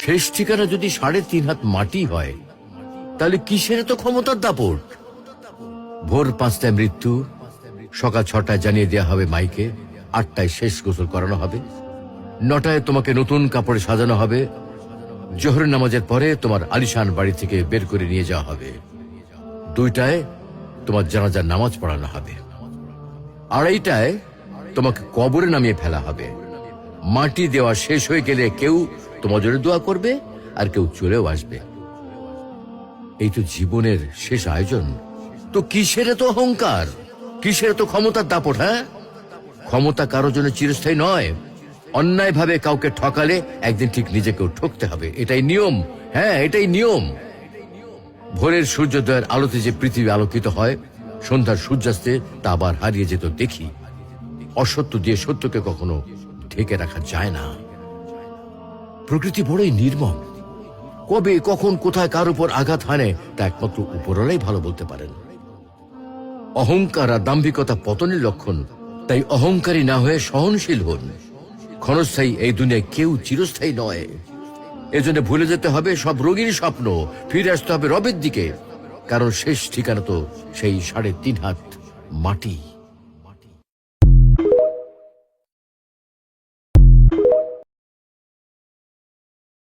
শেষ ঠিকানা যদি 3.5 হাত মাটি হয়, তাহলে কিসের তো ক্ষমতার দাপট? ভোর 5টায় মৃত্যু, সকাল 6টায় জানিয়ে দেওয়া হবে মাইকে, 8টায় শেষ গোসল করানো হবে, 9টায় তোমাকে নতুন কাপড়ে সাজানো হবে, জোহরের নামাজের পরে তোমার আলিশান বাড়ি থেকে বের করে নিয়ে যাওয়া হবে, 2টায় তোমার জানাজার নামাজ পড়ানো হবে, 2:30টায় তোমাকে কবরে নামিয়ে ফেলা হবে। মাটি দেওয়া শেষ হয়ে গেলে কেউ তোমার জন্য দোয়া করবে, আর কেউ চলেও আসবে। এই তো জীবনের শেষ আয়োজন। তো কিসের তো অহংকার, কিসের তো ক্ষমতার দাপট? হ্যাঁ, ক্ষমতা কারোর জন্য চিরস্থায়ী নয়। অন্যায় ভাবে কাউকে ঠকালে একদিন ঠিক নিজেকেও ঠকতে হবে, এটাই নিয়ম। হ্যাঁ, এটাই নিয়ম। ভোরের সূর্যোদয়ের আলোতে যে পৃথিবী আলোকিত হয়, সন্ধ্যার সূর্যাস্তে তা আবার হারিয়ে যেত দেখি। অসত্য দিয়ে সত্যকে কখনো ঢেকে রাখা যায় না। প্রকৃতি বড়ই নির্মম। কবে কখন কোথায় কার উপর আঘাত হানে তা একমাত্র উপরওয়ালাই ভালো বলতে পারেন। অহংকার আর দাম্ভিকতা পতনের লক্ষণ, তাই অহংকারী না হয়ে সহনশীল হন। ক্ষণস্থায়ী এই দুনিয়ায় কেউ চিরস্থায়ী নয়। এজন্য ভুলে যেতে হবে সব রোগীর স্বপ্ন, ফিরে আসতে হবে রবের দিকে, কারণ শেষ ঠিকানা তো সেই 3.5 হাত মাটি।